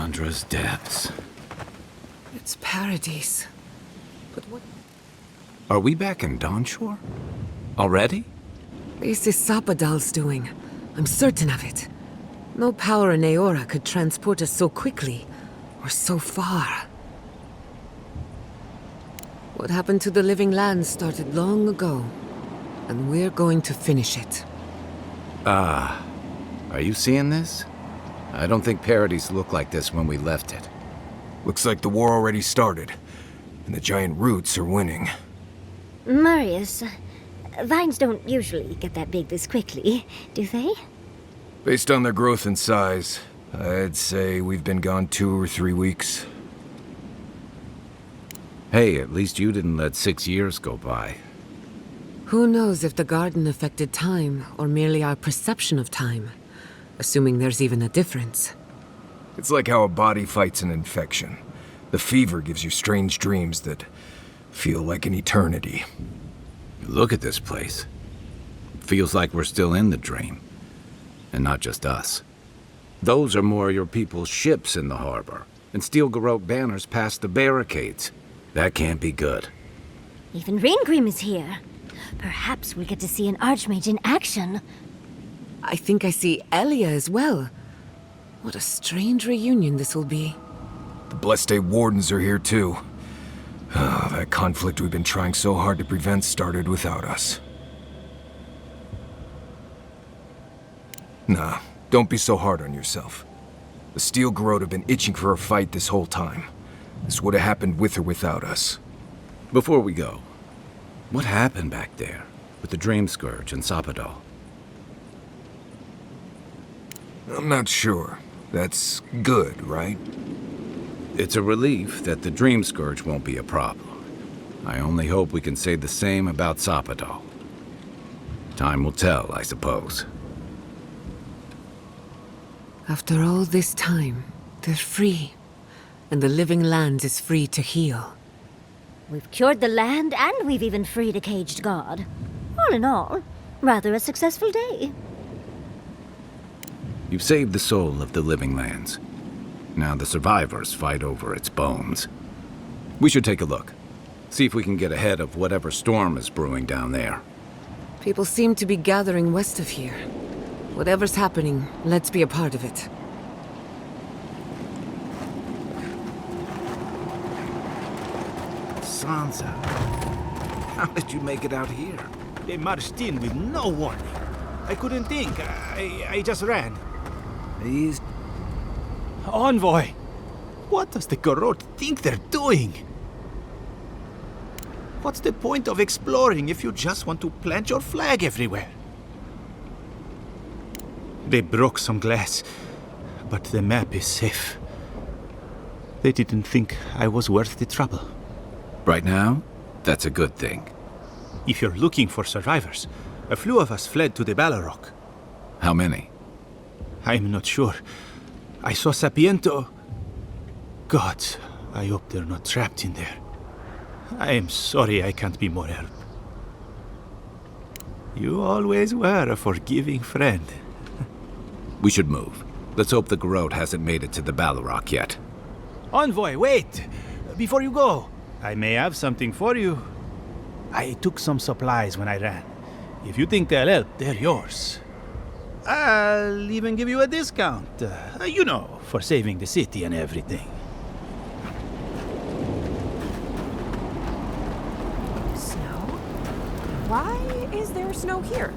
Chandra's depths. It's Paradis. But what... Are we back in Dawnshore? Already? This is Sapadal's doing. I'm certain of it. No power in Aora could transport us so quickly, or so far. What happened to the Living Lands started long ago, and we're going to finish it. Are you seeing this? I don't think Paradis looked like this when we left it. Looks like the war already started, and the giant roots are winning. Marius, vines don't usually get that big this quickly, do they? Based on their growth and size, I'd say we've been gone 2 or 3 weeks. Hey, at least you didn't let 6 years go by. Who knows if the garden affected time, or merely our perception of time, assuming there's even a difference. It's like how a body fights an infection. The fever gives you strange dreams that feel like an eternity. Look at this place. Feels like we're still in the dream. And not just us. Those are more your people's ships in the harbor, and Steel Garrote banners past the barricades. That can't be good. Even Ringrim is here. Perhaps we'll get to see an Archmage in action. I think I see Elia as well. What a strange reunion this will be. The Blessed Wardens are here too. That conflict we've been trying so hard to prevent started without us. Nah, don't be so hard on yourself. The Steel Garrote have been itching for a fight this whole time. This would have happened with or without us. Before we go, what happened back there with the Dream Scourge and Sapadal? I'm not sure. That's good, right? It's a relief that the Dream Scourge won't be a problem. I only hope we can say the same about Sapadal. Time will tell, I suppose. After all this time, they're free. And the Living Land is free to heal. We've cured the land, and we've even freed a caged god. All in all, rather a successful day. You've saved the soul of the Living Lands. Now the survivors fight over its bones. We should take a look. See if we can get ahead of whatever storm is brewing down there. People seem to be gathering west of here. Whatever's happening, let's be a part of it. Sansa, how did you make it out here? They marched in with no warning. I couldn't think. I just ran. These... Envoy! What does the Garrote think they're doing? What's the point of exploring if you just want to plant your flag everywhere? They broke some glass, but the map is safe. They didn't think I was worth the trouble. Right now, that's a good thing. If you're looking for survivors, a few of us fled to the Balrog. How many? I'm not sure. I saw Sapiento. God, I hope they're not trapped in there. I am sorry I can't be more help. You always were a forgiving friend. We should move. Let's hope the Garrote hasn't made it to the Balrog yet. Envoy, wait! Before you go, I may have something for you. I took some supplies when I ran. If you think they'll help, they're yours. I'll even give you a discount. You know, for saving the city and everything. Snow? Why is there snow here?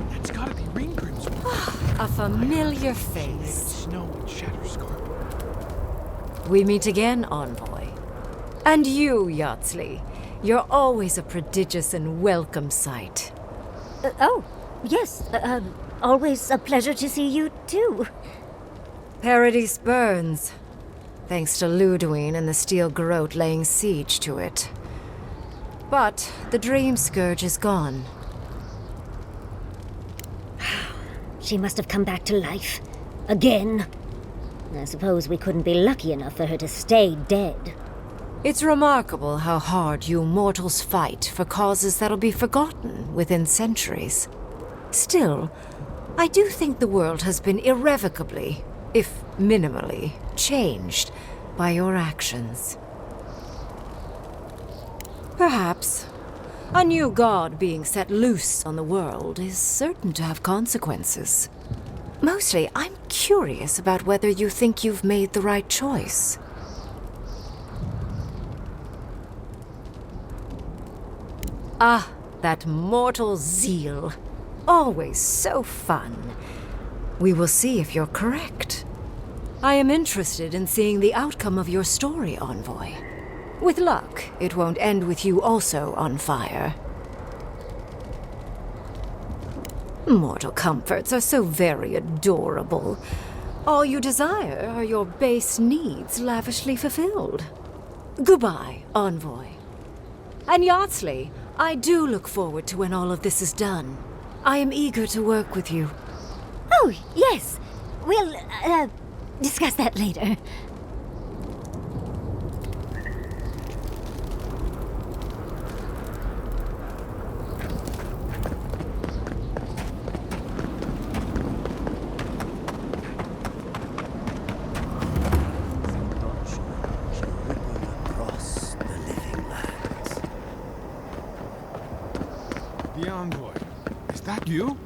That's gotta be Ringgrim's work. A familiar face. Snow and Shatterscarp. We meet again, Envoy. And you, Yardsley. You're always a prodigious and welcome sight. Oh, yes. Always a pleasure to see you, too. Paradis burns, thanks to Lodwyn and the Steel Garrote laying siege to it. But the Dream Scourge is gone. She must have come back to life. Again. I suppose we couldn't be lucky enough for her to stay dead. It's remarkable how hard you mortals fight for causes that'll be forgotten within centuries. Still, I do think the world has been irrevocably, if minimally, changed by your actions. Perhaps a new god being set loose on the world is certain to have consequences. Mostly, I'm curious about whether you think you've made the right choice. Ah, that mortal zeal. Always so fun. We will see if you're correct. I am interested in seeing the outcome of your story, Envoy. With luck, it won't end with you also on fire. Mortal comforts are so very adorable. All you desire are your base needs lavishly fulfilled. Goodbye, Envoy. And Yardsley, I do look forward to when all of this is done. I am eager to work with you. Oh, yes. We'll, discuss that later. The envoy. Is that you?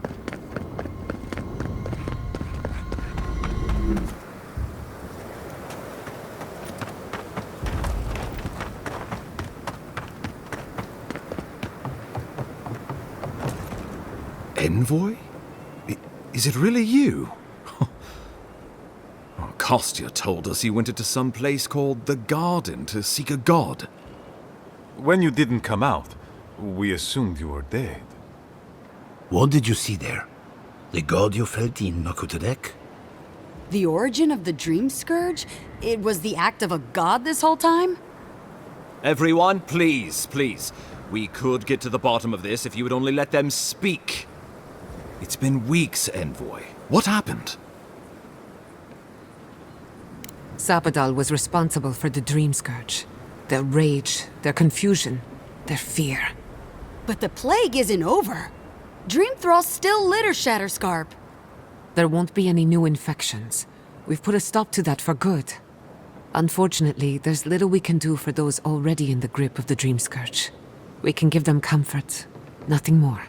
Envoy? Is it really you? Kostya told us you went into some place called the Garden to seek a god. When you didn't come out, we assumed you were dead. What did you see there? The god you felt in Nakutadek? The origin of the Dream Scourge? It was the act of a god this whole time? Everyone, please, please. We could get to the bottom of this if you would only let them speak. It's been weeks, Envoy. What happened? Sapadal was responsible for the Dream Scourge. Their rage, their confusion, their fear. But the plague isn't over. Dream Thralls still litter Shatterscarp. There won't be any new infections. We've put a stop to that for good. Unfortunately, there's little we can do for those already in the grip of the Dream Scourge. We can give them comfort, nothing more.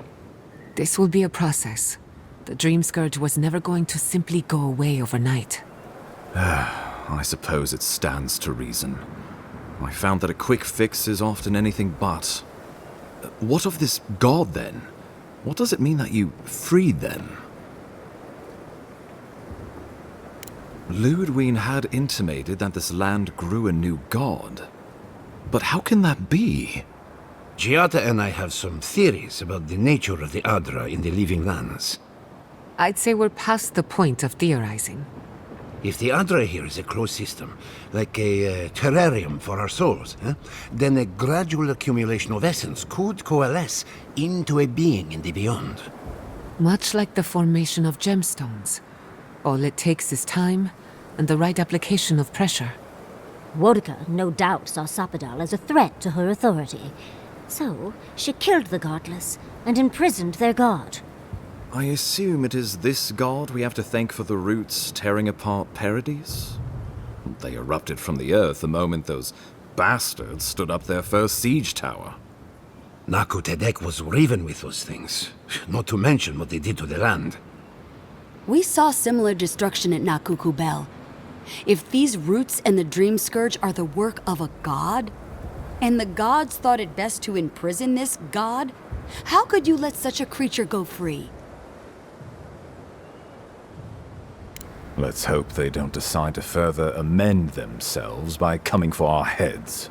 This will be a process. The Dream Scourge was never going to simply go away overnight. I suppose it stands to reason. I found that a quick fix is often anything but. What of this god, then? What does it mean that you freed them? Lodwyn had intimated that this land grew a new god. But how can that be? Giata and I have some theories about the nature of the Adra in the Living Lands. I'd say we're past the point of theorizing. If the Adra here is a closed system, like a terrarium for our souls, then a gradual accumulation of essence could coalesce into a being in the beyond. Much like the formation of gemstones. All it takes is time and the right application of pressure. Wodka no doubt saw Sapadal as a threat to her authority. So, she killed the godless and imprisoned their god. I assume it is this god we have to thank for the roots tearing apart Paradis? They erupted from the earth the moment those bastards stood up their first siege tower. Nakutadek was riven with those things, not to mention what they did to the land. We saw similar destruction at Nakuku Bell. If these roots and the Dream Scourge are the work of a god, and the gods thought it best to imprison this god, how could you let such a creature go free? Let's hope they don't decide to further amend themselves by coming for our heads.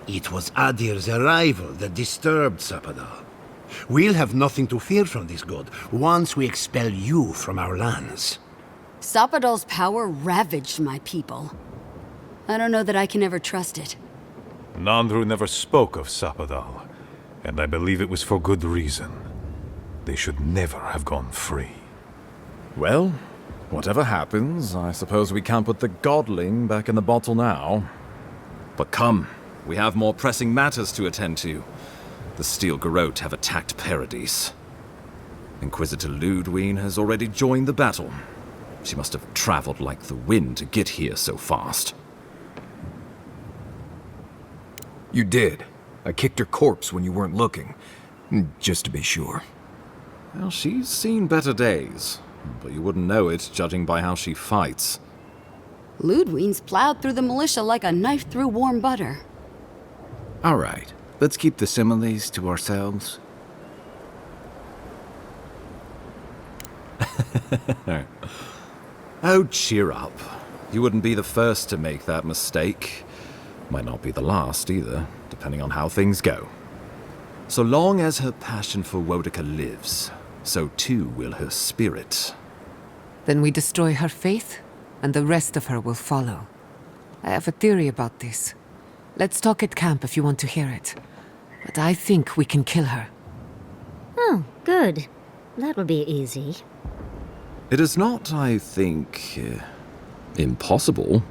It was Adir's arrival that disturbed Sapadal. We'll have nothing to fear from this god once we expel you from our lands. Sapadal's power ravaged my people. I don't know that I can ever trust it. Nandru never spoke of Sapadal, and I believe it was for good reason. They should never have gone free. Well, whatever happens, I suppose we can't put the godling back in the bottle now. But come, we have more pressing matters to attend to. The Steel Garrote have attacked Paradis. Inquisitor Lodwyn has already joined the battle. She must have traveled like the wind to get here so fast. You did. I kicked her corpse when you weren't looking. Just to be sure. Well, she's seen better days, but you wouldn't know it judging by how she fights. Lodwyn's plowed through the militia like a knife through warm butter. All right, let's keep the similes to ourselves. Oh, cheer up. You wouldn't be the first to make that mistake. Might not be the last either, depending on how things go. So long as her passion for Wodica lives, so too will her spirit. Then we destroy her faith, and the rest of her will follow. I have a theory about this. Let's talk at camp if you want to hear it. But I think we can kill her. Oh, good. That will be easy. It is not, I think, impossible.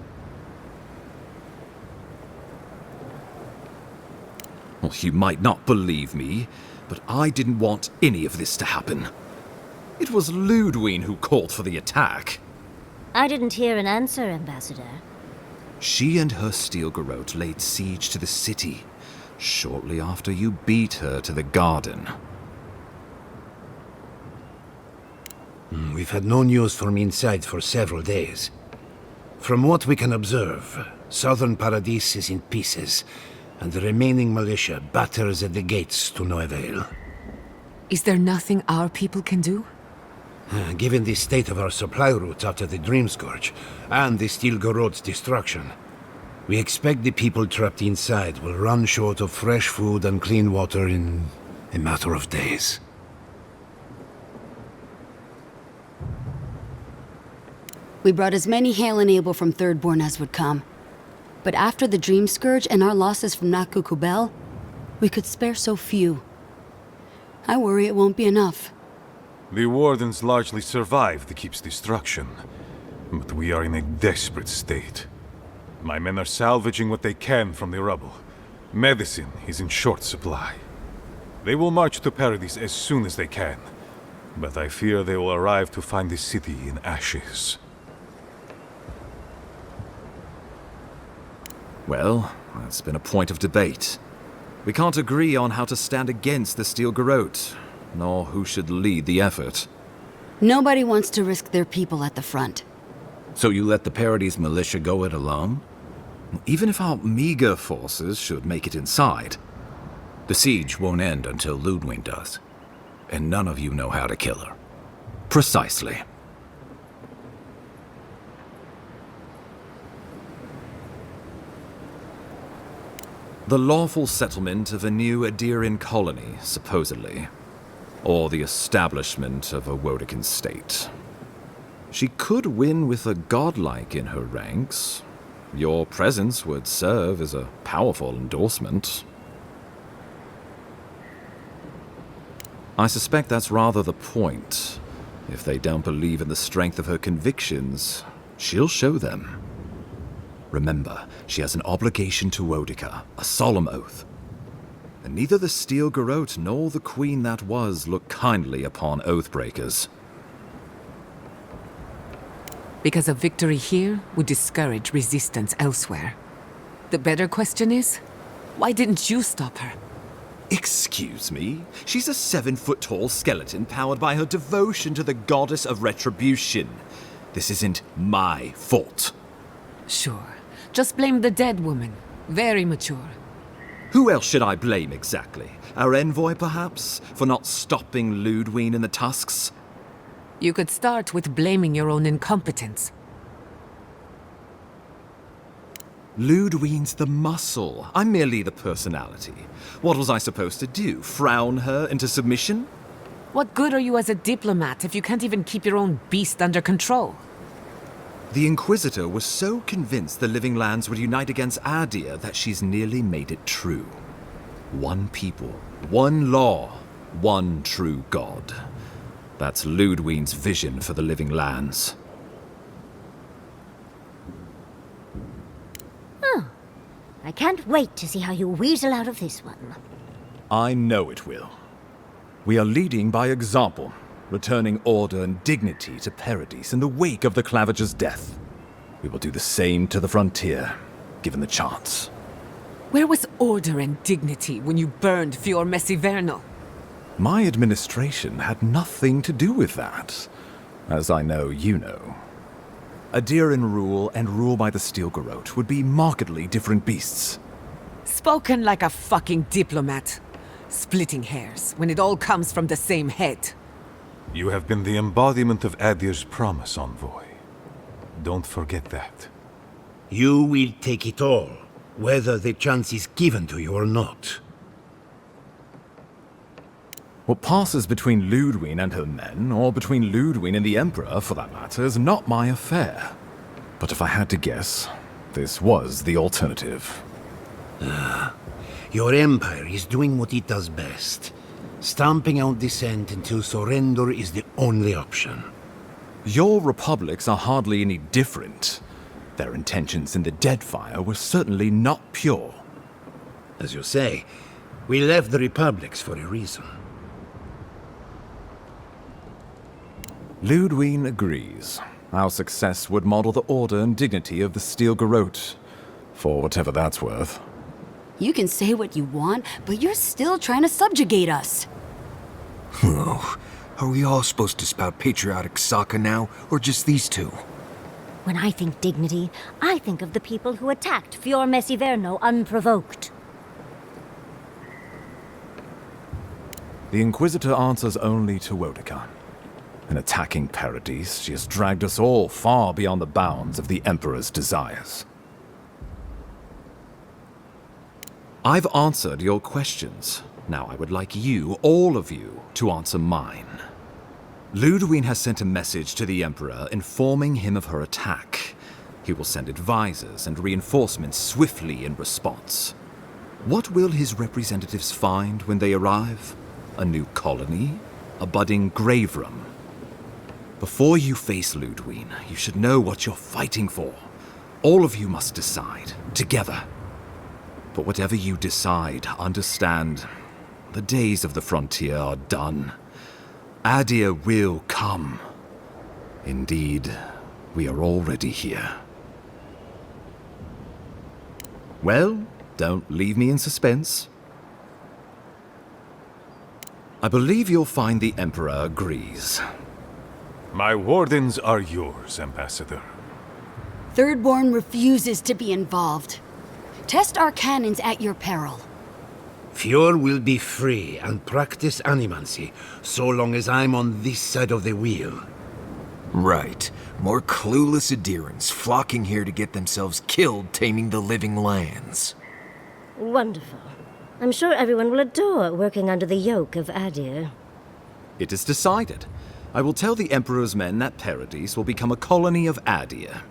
Well, you might not believe me, but I didn't want any of this to happen. It was Lodwyn who called for the attack. I didn't hear an answer, Ambassador. She and her Steel Garrote laid siege to the city, shortly after you beat her to the garden. We've had no news from inside for several days. From what we can observe, southern Paradis is in pieces, and the remaining militia batters at the gates to no avail. Is there nothing our people can do? Given the state of our supply route after the Dream Scourge, and the Steel Garrote's destruction, we expect the people trapped inside will run short of fresh food and clean water in a matter of days. We brought as many Hale and Able from Thirdborn as would come. But after the Dream Scourge and our losses from Nakuku Bell, we could spare so few. I worry it won't be enough. The Wardens largely survived the keep's destruction, but we are in a desperate state. My men are salvaging what they can from the rubble. Medicine is in short supply. They will march to Paradis as soon as they can, but I fear they will arrive to find the city in ashes. Well, that's been a point of debate. We can't agree on how to stand against the Steel Garrote, nor who should lead the effort. Nobody wants to risk their people at the front. So you let the Paradis militia go it alone? Even if our meager forces should make it inside, the siege won't end until Lodwyn does. And none of you know how to kill her. Precisely. The lawful settlement of a new Adirian colony, supposedly. Or the establishment of a Wodican state. She could win with a godlike in her ranks. Your presence would serve as a powerful endorsement. I suspect that's rather the point. If they don't believe in the strength of her convictions, she'll show them. Remember, she has an obligation to Wodica, a solemn oath. And neither the Steel Garrote nor the Queen that was look kindly upon oathbreakers. Because a victory here would discourage resistance elsewhere. The better question is, why didn't you stop her? Excuse me? She's a 7-foot-tall skeleton powered by her devotion to the goddess of retribution. This isn't my fault. Sure. Just blame the dead woman. Very mature. Who else should I blame exactly? Our envoy, perhaps? For not stopping Lodwyn in the tusks? You could start with blaming your own incompetence. Lodwyn's the muscle. I'm merely the personality. What was I supposed to do? Frown her into submission? What good are you as a diplomat if you can't even keep your own beast under control? The Inquisitor was so convinced the Living Lands would unite against Adir that she's nearly made it true. One people, one law, one true God. That's Lodwyn's vision for the Living Lands. Oh, I can't wait to see how you weasel out of this one. I know it will. We are leading by example. returning order and dignity to Paradis in the wake of the Clavager's death. We will do the same to the frontier, given the chance. Where was order and dignity when you burned Fior Messivernal? My administration had nothing to do with that, as I know you know. Adiran rule and rule by the Steel Garrote would be markedly different beasts. Spoken like a fucking diplomat. Splitting hairs when it all comes from the same head. You have been the embodiment of Adir's promise, Envoy. Don't forget that. You will take it all, whether the chance is given to you or not. What passes between Lodwyn and her men, or between Lodwyn and the Emperor, for that matter, is not my affair. But if I had to guess, this was the alternative. Your empire is doing what it does best. Stamping out dissent until surrender is the only option. Your republics are hardly any different. Their intentions in the Deadfire were certainly not pure. As you say, we left the republics for a reason. Lodwyn agrees. Our success would model the order and dignity of the Steel Garrote, for whatever that's worth. You can say what you want, but you're still trying to subjugate us. Oh, are we all supposed to spout patriotic Sokka now, or just these two? When I think dignity, I think of the people who attacked Fior Messiverno unprovoked. The Inquisitor answers only to Wodekan. In attacking Paradis, she has dragged us all far beyond the bounds of the Emperor's desires. I've answered your questions. Now I would like you, all of you, to answer mine. Lodwyn has sent a message to the Emperor informing him of her attack. He will send advisors and reinforcements swiftly in response. What will his representatives find when they arrive? A new colony? A budding grave room? Before you face Lodwyn, you should know what you're fighting for. All of you must decide, together. But whatever you decide, understand, the days of the frontier are done. Adir will come. Indeed, we are already here. Well, don't leave me in suspense. I believe you'll find the Emperor agrees. My wardens are yours, Ambassador. Thirdborn refuses to be involved. Test our cannons at your peril. Fior will be free and practice animancy, so long as I'm on this side of the wheel. Right. More clueless Adirans flocking here to get themselves killed taming the living lands. Wonderful. I'm sure everyone will adore working under the yoke of Adir. It is decided. I will tell the Emperor's men that Paradis will become a colony of Adir.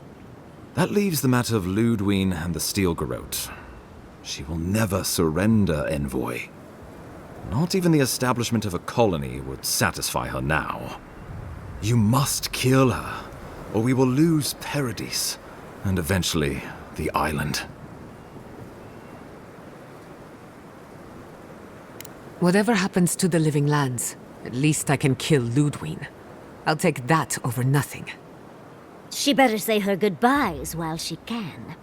That leaves the matter of Lodwyn and the Steel Garrote. She will never surrender, Envoy. Not even the establishment of a colony would satisfy her now. You must kill her, or we will lose Paradis, and eventually the island. Whatever happens to the living lands, at least I can kill Lodwyn. I'll take that over nothing. She better say her goodbyes while she can.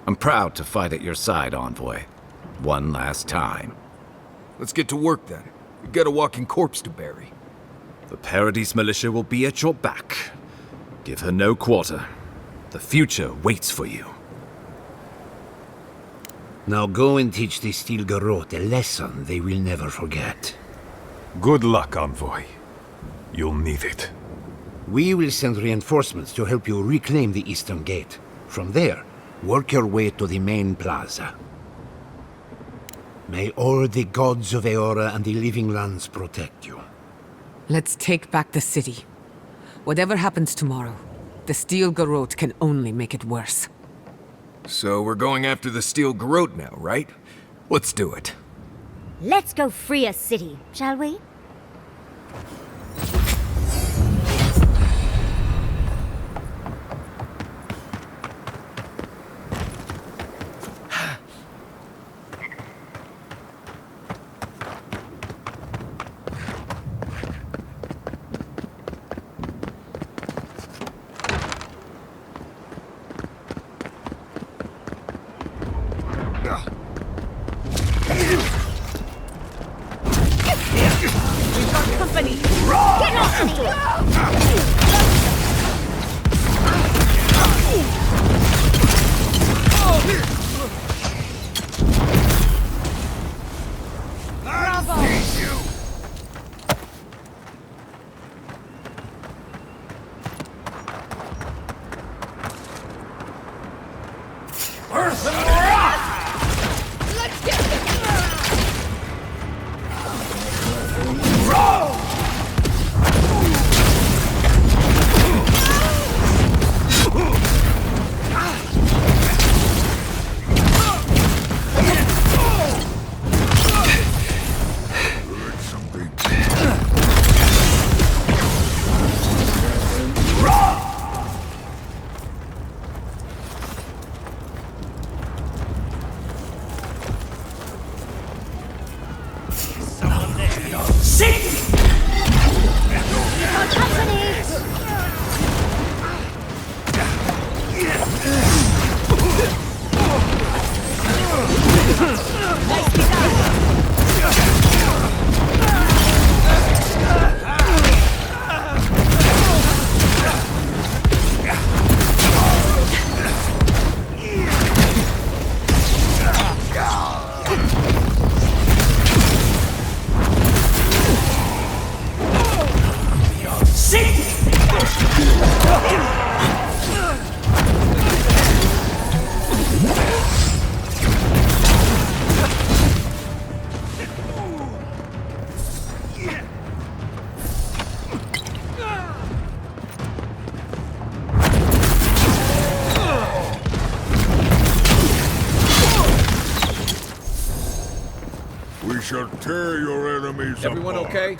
I'm proud to fight at your side, Envoy. One last time. Let's get to work then. We've got a walking corpse to bury. The Paradis militia will be at your back. Give her no quarter. The future waits for you. Now go and teach the Steel Garrote a lesson they will never forget. Good luck, Envoy. You'll need it. We will send reinforcements to help you reclaim the Eastern Gate. From there, work your way to the main plaza. May all the gods of Eora and the living lands protect you. Let's take back the city. Whatever happens tomorrow, the Steel Garrote can only make it worse. So we're going after the Steel Garrote now, right? Let's do it. Let's go free a city, shall we? company! Get We shall tear your enemies apart. Everyone okay?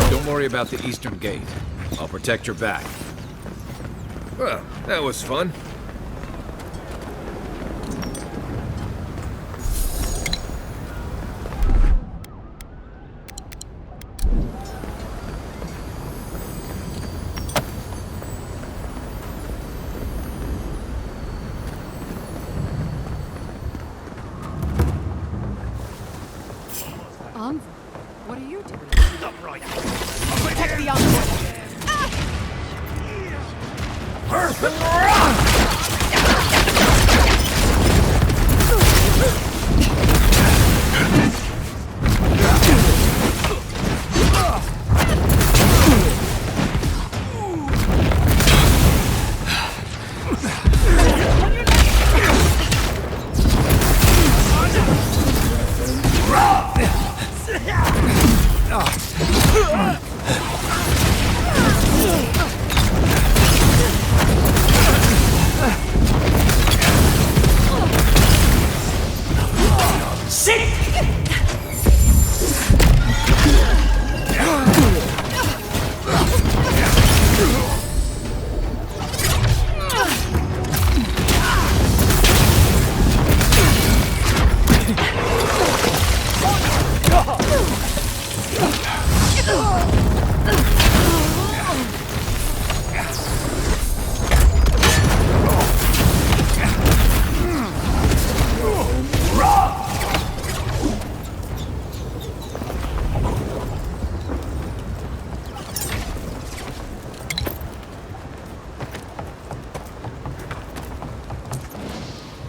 Don't worry about the eastern gate. I'll protect your back. Well, that was fun.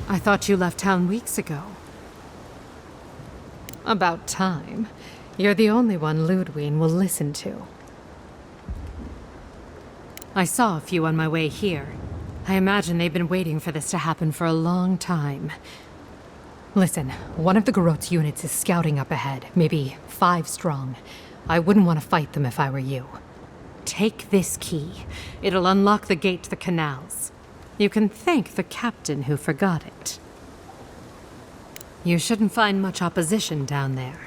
I thought you left town weeks ago. About time. You're the only one Lodwyn will listen to. I saw a few on my way here. I imagine they've been waiting for this to happen for a long time. Listen, one of the Garrote's units is scouting up ahead, maybe 5 strong. I wouldn't want to fight them if I were you. Take this key. It'll unlock the gate to the canals. You can thank the captain who forgot it. You shouldn't find much opposition down there.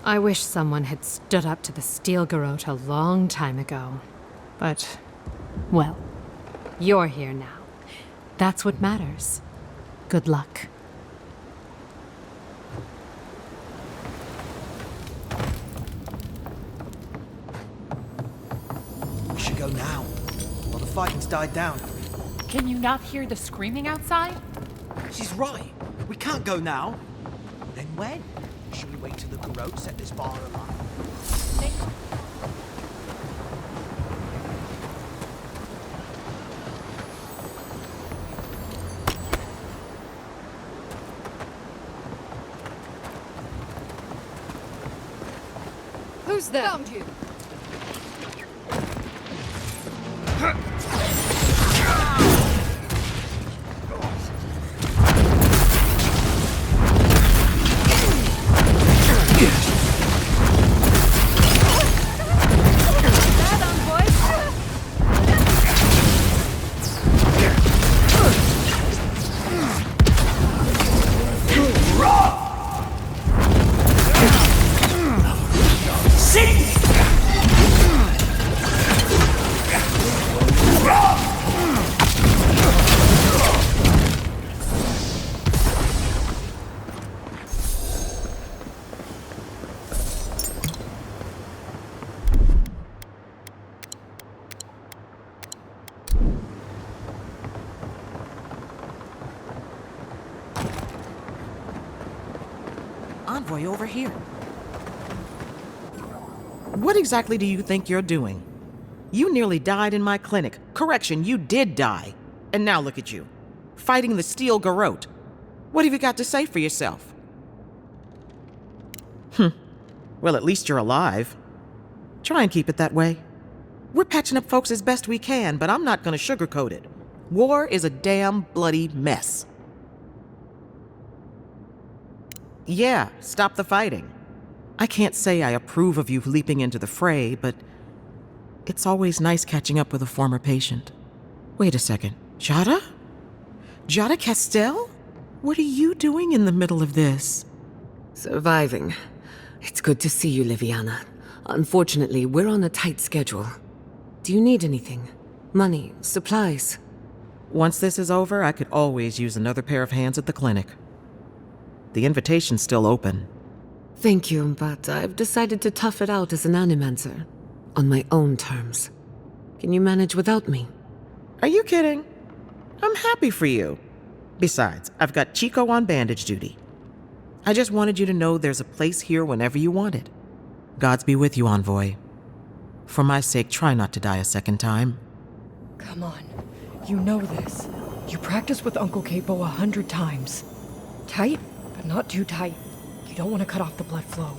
I wish someone had stood up to the Steel Garrote a long time ago. But, well, you're here now. That's what matters. Good luck. We should go now, while the fighting's died down. Can you not hear the screaming outside? She's right. We can't go now. Then when? Should we wait till the Garrote set this bar alight? Who's there? Found you. Envoy over here. What exactly do you think you're doing? You nearly died in my clinic. Correction, you did die. And now look at you, fighting the Steel Garrote. What have you got to say for yourself? Well, at least you're alive. Try and keep it that way. We're patching up folks as best we can, but I'm not gonna sugarcoat it. War is a damn bloody mess. Yeah, stop the fighting. I can't say I approve of you leaping into the fray, but it's always nice catching up with a former patient. Wait a second. Jada? Jada Castell? What are you doing in the middle of this? Surviving. It's good to see you, Liviana. Unfortunately, we're on a tight schedule. Do you need anything? Money? Supplies? Once this is over, I could always use another pair of hands at the clinic. The invitation's still open. Thank you, but I've decided to tough it out as an animancer. On my own terms. Can you manage without me? Are you kidding? I'm happy for you. Besides, I've got Chico on bandage duty. I just wanted you to know there's a place here whenever you want it. Gods be with you, Envoy. For my sake, try not to die a second time. Come on. You know this. You practiced with Uncle Capo 100 times. Tight, but not too tight. You don't want to cut off the blood flow.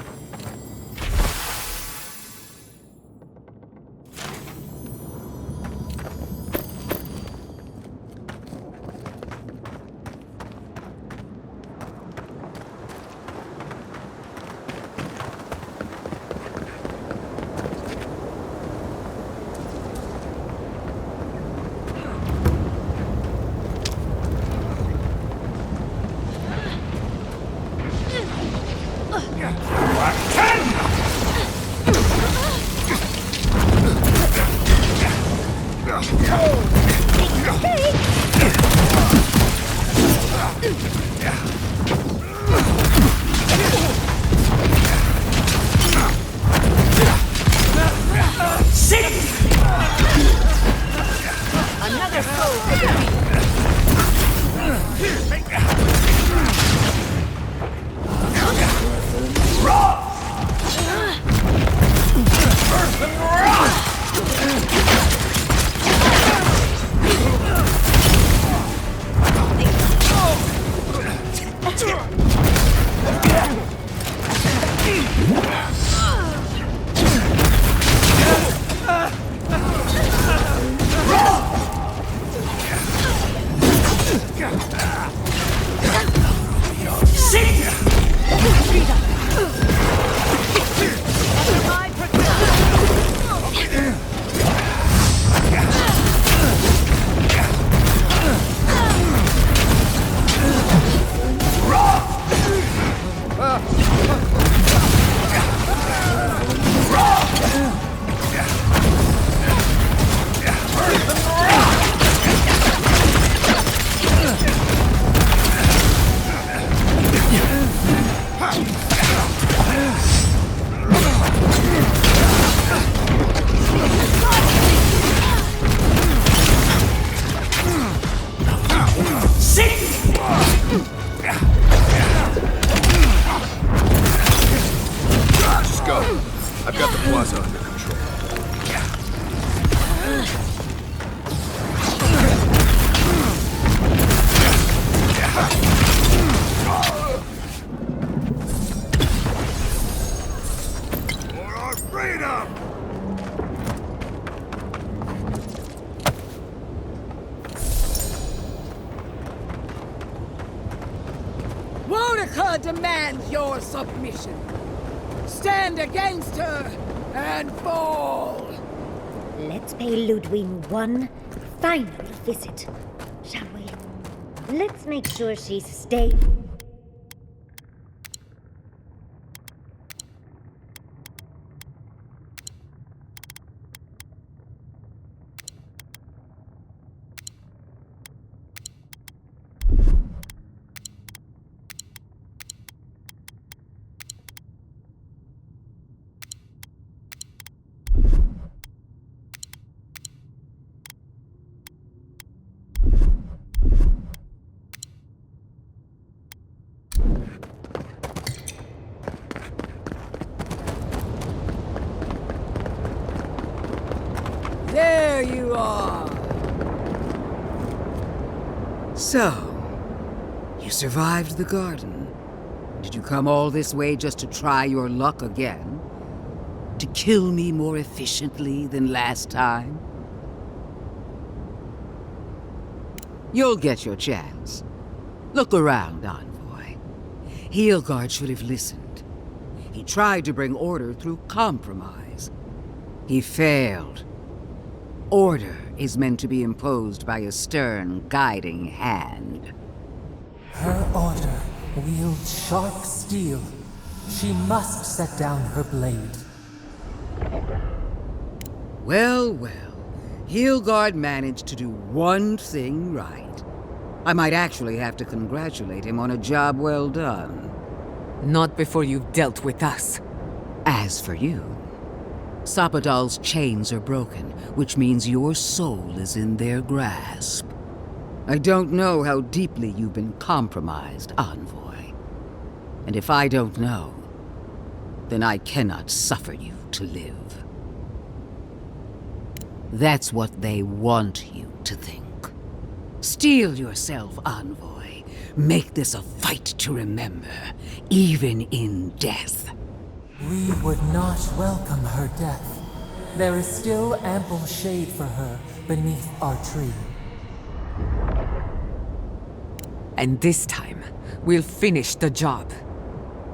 I've got the Plaza under control. For our freedom! Wodeca demands your submission. Stand against her and fall! Let's pay Lodwyn one final visit, shall we? Let's make sure she's staying. There you are! So, you survived the garden. Did you come all this way just to try your luck again? To kill me more efficiently than last time? You'll get your chance. Look around, Envoy. Heelguard should have listened. He tried to bring order through compromise. He failed. Order is meant to be imposed by a stern, guiding hand. Her order wields sharp steel. She must set down her blade. Well, well. Heelguard managed to do one thing right. I might actually have to congratulate him on a job well done. Not before you've dealt with us. As for you, Sapadal's chains are broken, which means your soul is in their grasp. I don't know how deeply you've been compromised, Envoy. And if I don't know, then I cannot suffer you to live. That's what they want you to think. Steel yourself, Envoy. Make this a fight to remember, even in death. We would not welcome her death. There is still ample shade for her beneath our tree. And this time, we'll finish the job.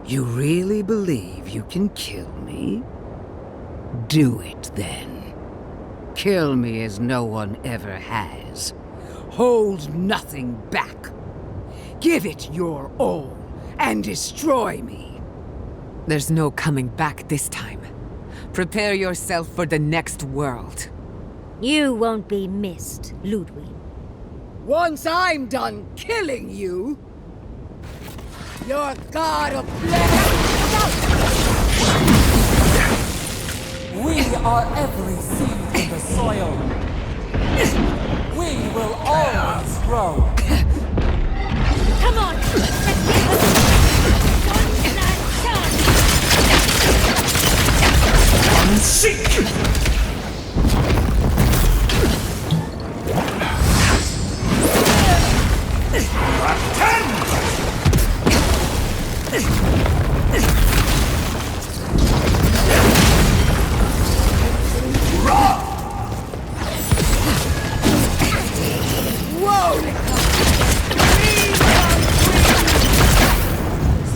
You really believe you can kill me? Do it then. Kill me as no one ever has. Hold nothing back. Give it your all and destroy me. There's no coming back this time. Prepare yourself for the next world. You won't be missed, Lodwyn. Once I'm done killing you, your god of We are every seed in the soil. We will always grow. Come on! Seek!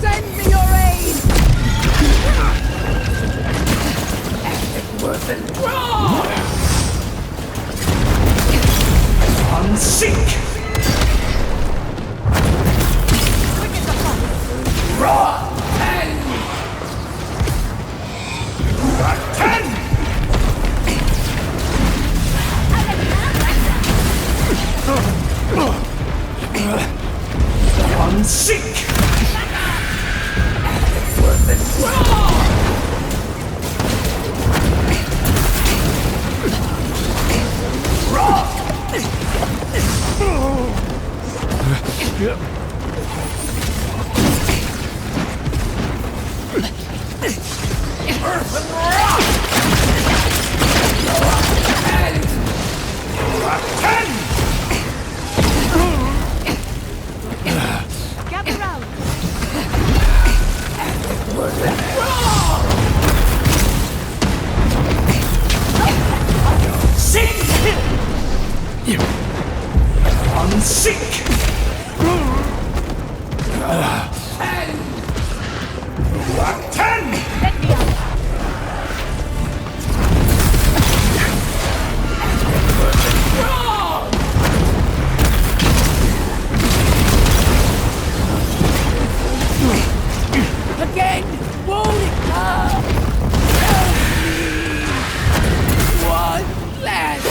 Send me your aid! Unseek! Raw! Unseek! Gather round. Unseek! Again! Won't it come? Help me! One last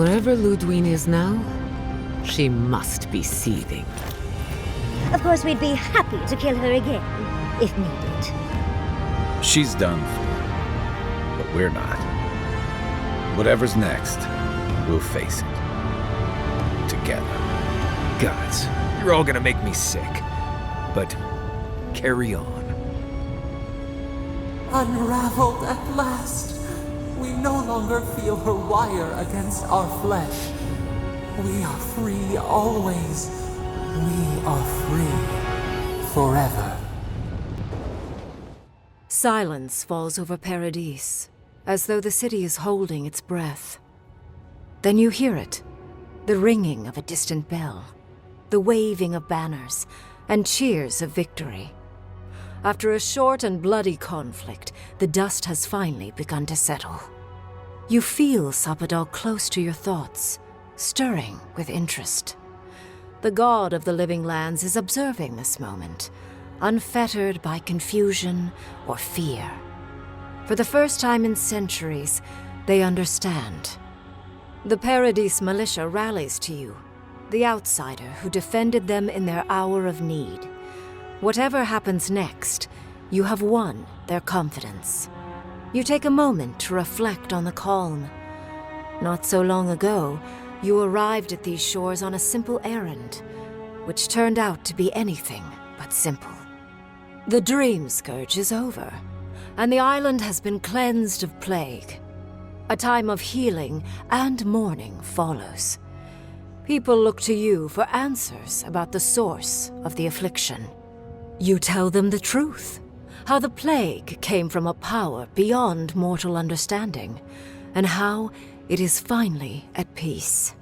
Wherever Lodwyn is now, she must be seething. Of course, we'd be happy to kill her again, if needed. She's done for, but we're not. Whatever's next, we'll face it. Together. Gods, you're all gonna make me sick. But carry on. Unraveled at last. We no longer feel her wire against our flesh. We are free always. We are free forever. Silence falls over Paradis, as though the city is holding its breath. Then you hear it, the ringing of a distant bell, the waving of banners, and cheers of victory. After a short and bloody conflict, the dust has finally begun to settle. You feel Sapadal close to your thoughts, stirring with interest. The god of the living lands is observing this moment, unfettered by confusion or fear. For the first time in centuries, they understand. The Paradis militia rallies to you, the outsider who defended them in their hour of need. Whatever happens next, you have won their confidence. You take a moment to reflect on the calm. Not so long ago, you arrived at these shores on a simple errand, which turned out to be anything but simple. The Dream Scourge is over, and the island has been cleansed of plague. A time of healing and mourning follows. People look to you for answers about the source of the affliction. You tell them the truth, how the plague came from a power beyond mortal understanding, and how it is finally at peace.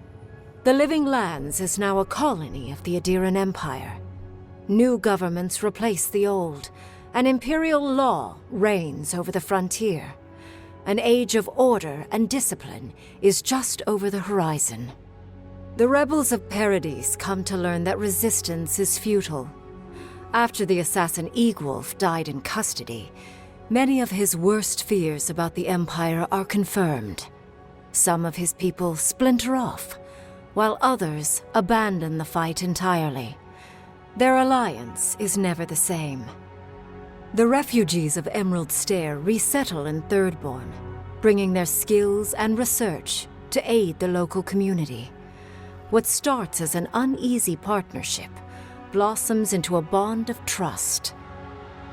The Living Lands is now a colony of the Adiran Empire. New governments replace the old, and imperial law reigns over the frontier. An age of order and discipline is just over the horizon. The rebels of Paradis come to learn that resistance is futile. After the assassin Egwulf died in custody, many of his worst fears about the Empire are confirmed. Some of his people splinter off, while others abandon the fight entirely. Their alliance is never the same. The refugees of Emerald Stair resettle in Thirdborn, bringing their skills and research to aid the local community. What starts as an uneasy partnership blossoms into a bond of trust.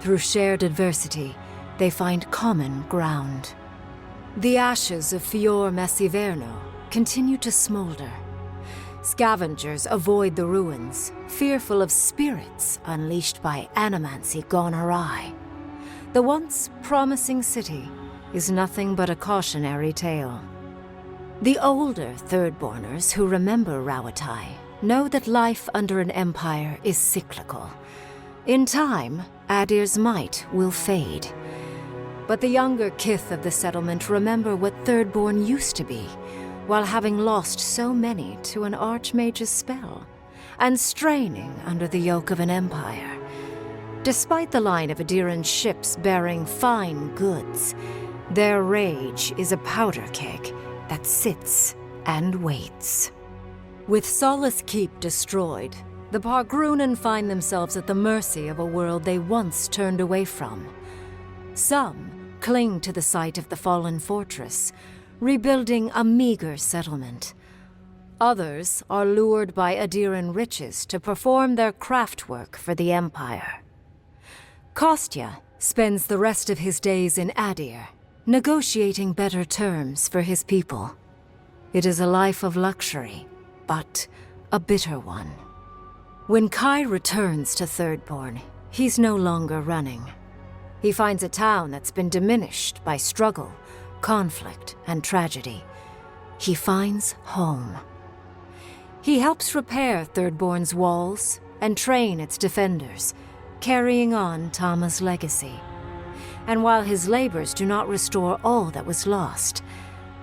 Through shared adversity, they find common ground. The ashes of Fior Messiverno continue to smolder, Scavengers avoid the ruins, fearful of spirits unleashed by animancy gone awry. The once promising city is nothing but a cautionary tale. The older Thirdborners who remember Rauatai know that life under an empire is cyclical. In time, Adir's might will fade. But the younger kith of the settlement remember what Thirdborn used to be, while having lost so many to an archmage's spell, and straining under the yoke of an empire. Despite the line of Adiran's ships bearing fine goods, their rage is a powder keg that sits and waits. With Solace Keep destroyed, the Pargrunan find themselves at the mercy of a world they once turned away from. Some cling to the site of the fallen fortress, rebuilding a meager settlement. Others are lured by Adiran riches to perform their craft work for the Empire. Kostya spends the rest of his days in Adir, negotiating better terms for his people. It is a life of luxury, but a bitter one. When Kai returns to Thirdborn, he's no longer running. He finds a town that's been diminished by struggle, conflict, and tragedy. He finds home. He helps repair Thirdborn's walls and train its defenders, carrying on Tama's legacy. And while his labors do not restore all that was lost,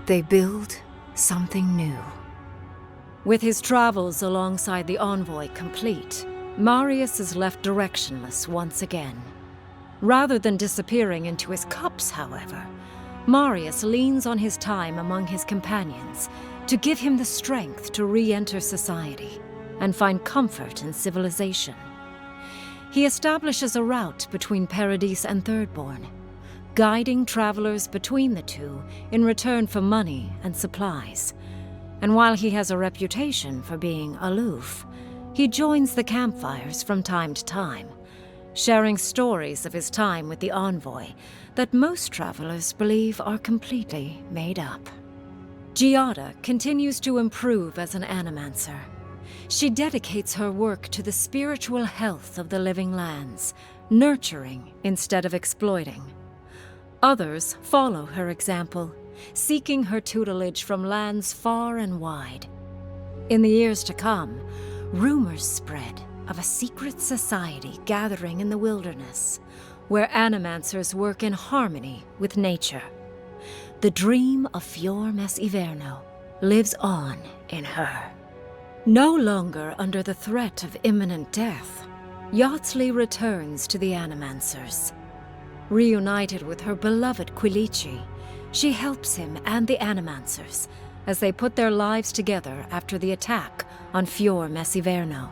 they build something new. With his travels alongside the envoy complete, Marius is left directionless once again. Rather than disappearing into his cups, however, Marius leans on his time among his companions to give him the strength to re-enter society and find comfort in civilization. He establishes a route between Paradis and Thirdborn, guiding travelers between the two in return for money and supplies. And while he has a reputation for being aloof, he joins the campfires from time to time, sharing stories of his time with the envoy that most travelers believe are completely made up. Giada continues to improve as an animancer. She dedicates her work to the spiritual health of the living lands, nurturing instead of exploiting. Others follow her example, seeking her tutelage from lands far and wide. In the years to come, rumors spread of a secret society gathering in the wilderness, where animancers work in harmony with nature. The dream of Fior Mes Iverno lives on in her. No longer under the threat of imminent death, Yatsley returns to the Animancers. Reunited with her beloved Quilici, she helps him and the Animancers as they put their lives together after the attack on Fior Mes Iverno.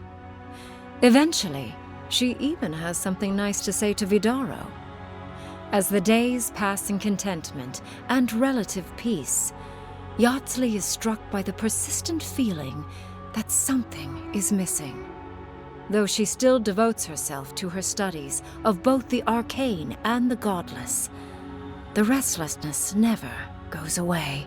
Eventually, she even has something nice to say to Vidaro. As the days pass in contentment and relative peace, Yatsley is struck by the persistent feeling that something is missing. Though she still devotes herself to her studies of both the arcane and the godless, the restlessness never goes away.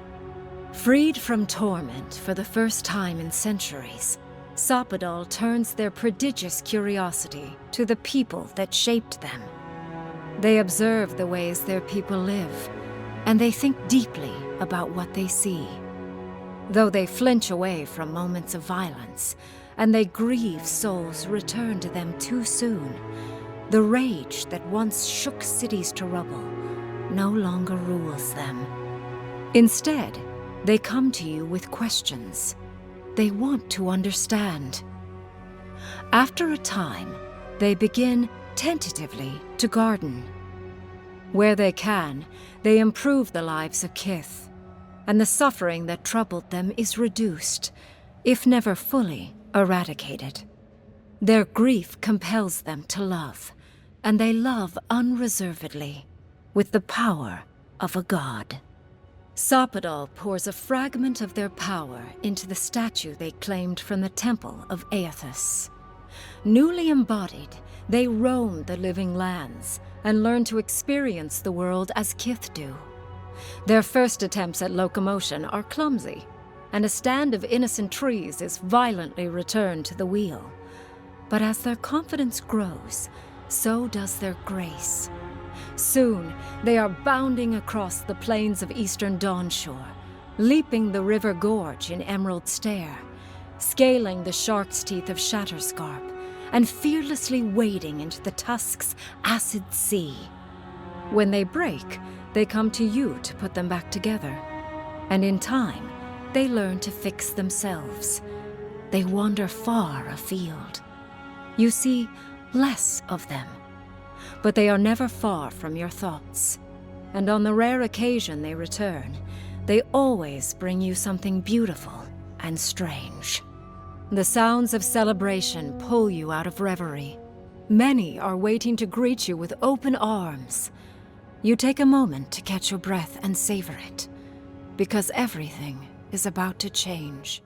Freed from torment for the first time in centuries, Sapadal turns their prodigious curiosity to the people that shaped them. They observe the ways their people live, and they think deeply about what they see. Though they flinch away from moments of violence, and they grieve souls returned to them too soon, the rage that once shook cities to rubble no longer rules them. Instead, they come to you with questions. They want to understand. After a time, they begin tentatively to garden. Where they can, they improve the lives of Kith, and the suffering that troubled them is reduced, if never fully eradicated. Their grief compels them to love, and they love unreservedly, with the power of a god. Sapadal pours a fragment of their power into the statue they claimed from the temple of Aethys. Newly embodied, they roam the living lands and learn to experience the world as Kith do. Their first attempts at locomotion are clumsy, and a stand of innocent trees is violently returned to the wheel. But as their confidence grows, so does their grace. Soon, they are bounding across the plains of eastern Dawnshore, leaping the river gorge in Emerald Stair, scaling the shark's teeth of Shatterscarp, and fearlessly wading into the Tusk's acid sea. When they break, they come to you to put them back together. And in time, they learn to fix themselves. They wander far afield. You see less of them, but they are never far from your thoughts. And on the rare occasion they return, they always bring you something beautiful and strange. The sounds of celebration pull you out of reverie. Many are waiting to greet you with open arms. You take a moment to catch your breath and savor it, because everything is about to change.